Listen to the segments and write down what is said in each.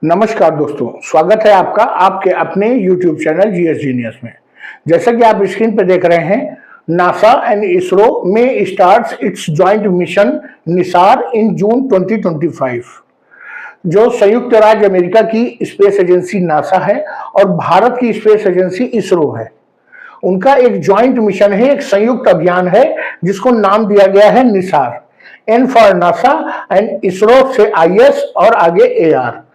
नमस्कार दोस्तों, स्वागत है आपका आपके अपने YouTube चैनल जीएस जीनियस में। जैसा कि आप स्क्रीन पर देख रहे हैं, नासा एंड इसरो में starts its joint mission NISAR in June 2025। जो संयुक्त राज्य अमेरिका की स्पेस एजेंसी नासा है और भारत की स्पेस एजेंसी इसरो है, उनका एक जॉइंट मिशन है, एक संयुक्त अभियान है जिसको नाम दिया गया है NISAR. N for NASA and ISRO से आईएस और आगे एआर।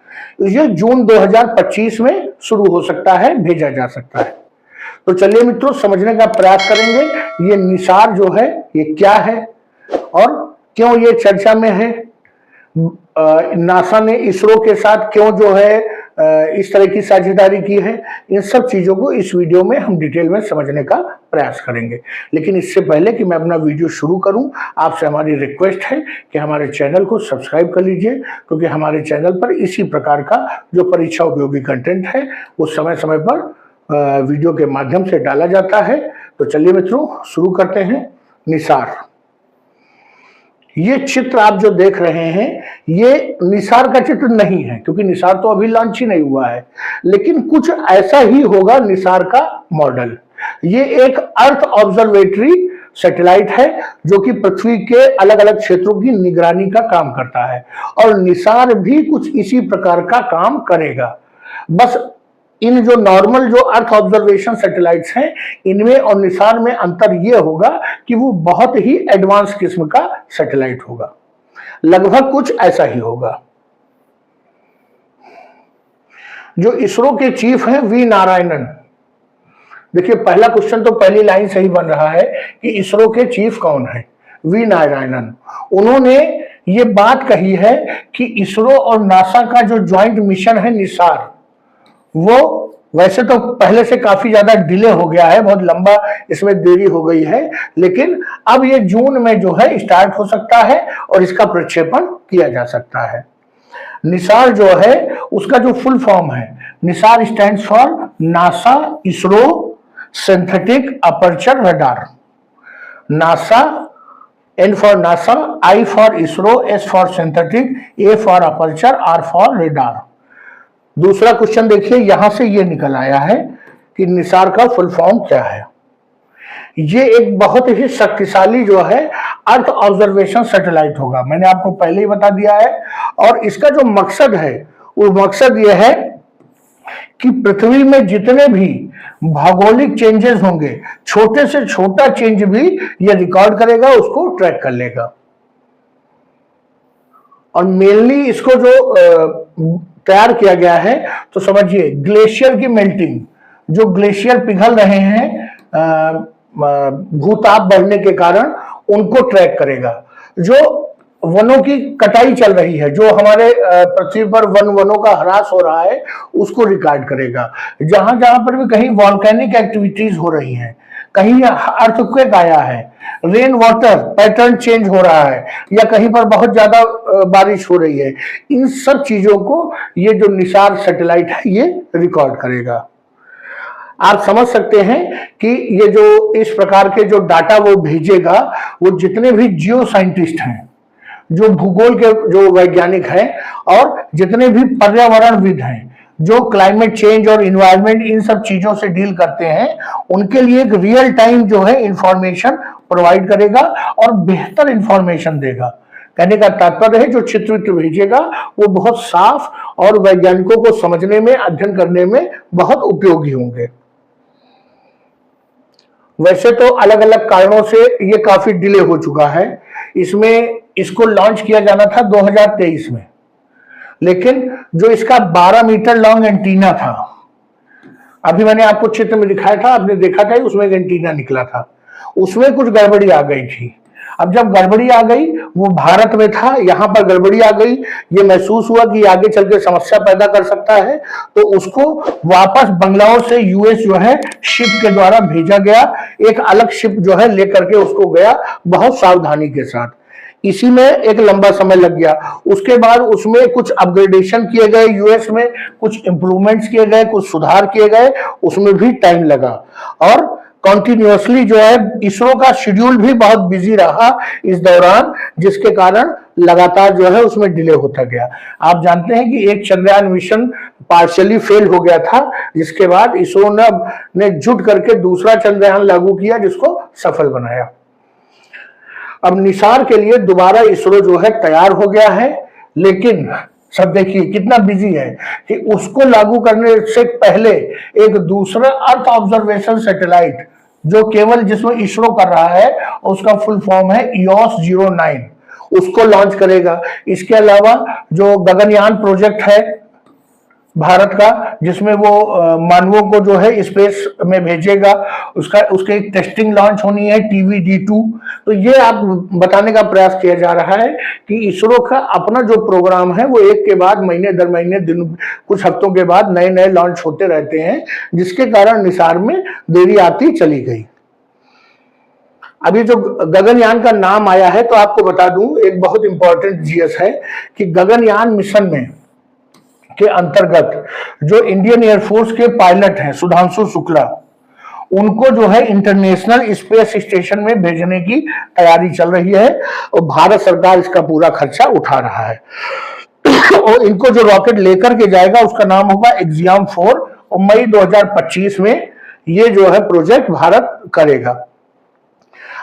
ये जून 2025 में शुरू हो सकता है, भेजा जा सकता है। तो चलिए मित्रों, समझने का प्रयास करेंगे ये निसार जो है ये क्या है और क्यों ये चर्चा में है। नासा ने इसरो के साथ क्यों जो है इस तरह की साझेदारी की है, इन सब चीजों को इस वीडियो में हम डिटेल में समझने का प्रयास करेंगे। लेकिन इससे पहले कि मैं अपना वीडियो शुरू करूं, आपसे हमारी रिक्वेस्ट है कि हमारे चैनल को सब्सक्राइब कर लीजिए, क्योंकि हमारे चैनल पर इसी प्रकार का जो परीक्षा उपयोगी कंटेंट है वो समय समय पर वीडियो के माध्यम से डाला जाता है। तो चलिए मित्रों, शुरू करते हैं। निसार, ये चित्र आप जो देख रहे हैं ये निसार का चित्र नहीं है, क्योंकि निसार तो अभी लॉन्च ही नहीं हुआ है, लेकिन कुछ ऐसा ही होगा निसार का मॉडल। ये एक अर्थ ऑब्जर्वेटरी सैटेलाइट है जो कि पृथ्वी के अलग अलग क्षेत्रों की निगरानी का काम करता है, और निसार भी कुछ इसी प्रकार का काम करेगा। बस इन जो नॉर्मल जो अर्थ ऑब्जर्वेशन सैटेलाइट्स हैं, इनमें और निसार में अंतर यह होगा कि वो बहुत ही एडवांस किस्म का सैटेलाइट होगा। लगभग कुछ ऐसा ही होगा। जो इसरो के चीफ हैं वी नारायणन, देखिए पहला क्वेश्चन तो पहली लाइन से ही बन रहा है कि इसरो के चीफ कौन है। वी नारायणन, उन्होंने ये बात कही है कि इसरो और नासा का जो ज्वाइंट मिशन है निसार, वो वैसे तो पहले से काफी ज्यादा डिले हो गया है, बहुत लंबा इसमें देरी हो गई है, लेकिन अब ये जून में जो है स्टार्ट हो सकता है और इसका प्रक्षेपण किया जा सकता है। निसार जो है उसका जो फुल फॉर्म है, NISAR stands for NASA ISRO synthetic aperture radar. NASA, N for NASA, I for ISRO, S for synthetic, A for aperture, R for radar. दूसरा क्वेश्चन देखिए, यहां से ये निकल आया है कि निसार का फुल फॉर्म क्या है। ये एक बहुत ही शक्तिशाली जो है अर्थ ऑब्जर्वेशन सैटेलाइट होगा, मैंने आपको पहले ही बता दिया है। और इसका जो मकसद है वो मकसद ये है कि पृथ्वी में जितने भी भौगोलिक चेंजेस होंगे, छोटे से छोटा चेंज भी ये रिकॉर्ड करेगा, उसको ट्रैक कर लेगा। और मेनली इसको जो तैयार किया गया है, तो समझिए ग्लेशियर की मेल्टिंग, जो ग्लेशियर पिघल रहे हैं भूताप बढ़ने के कारण, उनको ट्रैक करेगा। जो वनों की कटाई चल रही है, जो हमारे पृथ्वी पर वनों का ह्रास हो रहा है, उसको रिकॉर्ड करेगा। जहां जहां पर भी कहीं वॉल्केनिक एक्टिविटीज हो रही हैं, कहीं अर्थक्वेक आया है, रेन वाटर पैटर्न चेंज हो रहा है, या कहीं पर बहुत ज्यादा बारिश हो रही है, इन सब चीजों को ये जो निसार सैटेलाइट है ये रिकॉर्ड करेगा। आप समझ सकते हैं कि ये जो इस प्रकार के जो डाटा वो भेजेगा, वो जितने भी जियो साइंटिस्ट हैं, जो भूगोल के जो वैज्ञानिक हैं, और जितने भी पर्यावरणविद हैं, जो क्लाइमेट चेंज और इन्वायरमेंट इन सब चीजों से डील करते हैं, उनके लिए एक रियल टाइम जो है इंफॉर्मेशन प्रोवाइड करेगा और बेहतर इंफॉर्मेशन देगा। कहने का तात्पर्य है जो चित्र भेजेगा वो बहुत साफ और वैज्ञानिकों को समझने में, अध्ययन करने में बहुत उपयोगी होंगे। वैसे तो अलग अलग कारणों से ये काफी डिले हो चुका है। इसको लॉन्च किया जाना था 2023 में, लेकिन जो इसका 12 मीटर लॉन्ग एंटीना था, अभी मैंने आपको चित्र में दिखाया था, आपने देखा था, उसमें एक एंटीना निकला था, उसमें कुछ गड़बड़ी आ गई थी। अब जब गड़बड़ी आ गई, वो भारत में था, यहां पर गड़बड़ी आ गई, ये महसूस हुआ कि आगे चल के समस्या पैदा कर सकता है, तो उसको वापस बंगलौर से यूएस जो है शिप के द्वारा भेजा गया। एक अलग शिप जो है लेकर के उसको गया, बहुत सावधानी के साथ। इसी में एक लंबा समय लग गया। उसके बाद उसमें कुछ अपग्रेडेशन किए गए, यूएस में कुछ इंप्रूवमेंट्स किए गए, कुछ सुधार किए गए, उसमें भी टाइम लगा। और कॉन्टिन्यूसली जो है इसरो का शेड्यूल भी बहुत बिजी रहा इस दौरान, जिसके कारण लगातार जो है उसमें डिले होता गया। आप जानते हैं कि एक चंद्रयान मिशन पार्शियली फेल हो गया था, जिसके बाद इसरो ने जुट करके दूसरा चंद्रयान लागू किया, जिसको सफल बनाया। अब निसार के लिए दोबारा इसरो जो है तैयार हो गया है, लेकिन सब देखिए कितना बिजी है कि उसको लागू करने से पहले एक दूसरा अर्थ ऑब्जर्वेशन सैटेलाइट जो केवल जिसमें इसरो कर रहा है, उसका फुल फॉर्म है EOS-09, उसको लॉन्च करेगा। इसके अलावा जो गगनयान प्रोजेक्ट है भारत का, जिसमें वो मानवों को जो है स्पेस में भेजेगा, उसके एक टेस्टिंग लॉन्च होनी है TVD-2। तो ये आप बताने का प्रयास किया जा रहा है कि इसरो का अपना जो प्रोग्राम है वो एक के बाद महीने दर महीने दिन कुछ हफ्तों के बाद नए नए लॉन्च होते रहते हैं, जिसके कारण निसार में देरी आती चली गई। अभी जो गगनयान का नाम आया है, तो आपको बता दूं एक बहुत इंपॉर्टेंट GS है कि गगनयान मिशन में के अंतर्गत जो इंडियन एयरफोर्स के पायलट हैं सुधांशु शुक्ला, उनको जो है इंटरनेशनल स्पेस स्टेशन में भेजने की तैयारी चल रही है और भारत सरकार इसका पूरा खर्चा उठा रहा है। और इनको जो रॉकेट लेकर के जाएगा उसका नाम होगा एक्सियम 4 और मई 2025 में ये जो है प्रोजेक्ट भारत करेगा।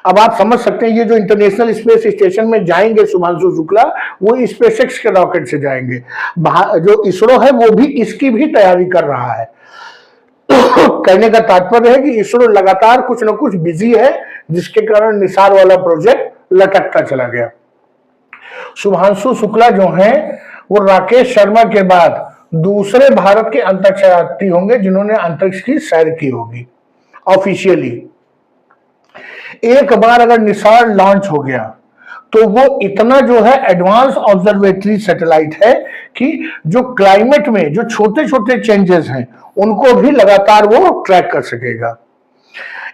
अब आप समझ सकते हैं ये जो इंटरनेशनल स्पेस स्टेशन में जाएंगे शुभांशु शुक्ला, वो स्पेसएक्स के रॉकेट से जाएंगे। जो इसरो है वो भी इसकी भी तैयारी कर रहा है। कहने का तात्पर्य है कि इसरो लगातार कुछ न कुछ बिजी है, जिसके कारण निसार वाला प्रोजेक्ट लटकता चला गया। शुभांशु शुक्ला जो हैं वो राकेश शर्मा के बाद दूसरे भारत के अंतरिक्ष यात्री होंगे जिन्होंने अंतरिक्ष की सैर की होगी ऑफिशियली। एक बार अगर निसार लॉन्च हो गया तो वो इतना जो है एडवांस ऑब्जर्वेटरी सैटेलाइट है कि जो क्लाइमेट में जो छोटे छोटे चेंजेस हैं उनको भी लगातार वो ट्रैक कर सकेगा।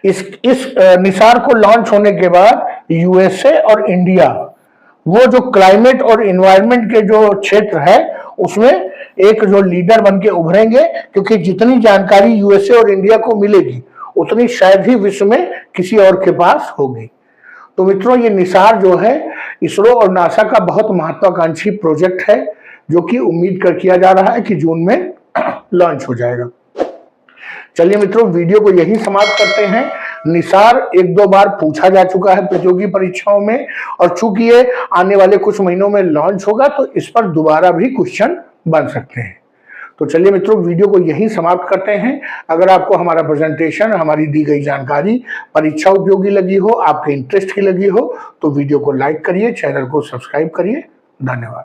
इस निसार को लॉन्च होने के बाद USA और इंडिया वो जो क्लाइमेट और इन्वायरमेंट के जो क्षेत्र है उसमें एक जो लीडर बन के उभरेंगे, क्योंकि जितनी जानकारी USA और इंडिया को मिलेगी उतनी शायद ही विश्व में किसी और के पास होगी। तो मित्रों, ये निसार जो है इसरो और नासा का बहुत महत्वाकांक्षी प्रोजेक्ट है, जो कि उम्मीद किया जा रहा है कि जून में लॉन्च हो जाएगा। चलिए मित्रों, वीडियो को यही समाप्त करते हैं। निसार एक दो बार पूछा जा चुका है प्रतियोगी परीक्षाओं में, और चूंकि ये आने वाले कुछ महीनों में लॉन्च होगा तो इस पर दोबारा भी क्वेश्चन बन सकते हैं। तो चलिए मित्रों, वीडियो को यहीं समाप्त करते हैं। अगर आपको हमारा प्रेजेंटेशन, हमारी दी गई जानकारी परीक्षा उपयोगी लगी हो, आपके इंटरेस्ट की लगी हो, तो वीडियो को लाइक करिए, चैनल को सब्सक्राइब करिए। धन्यवाद।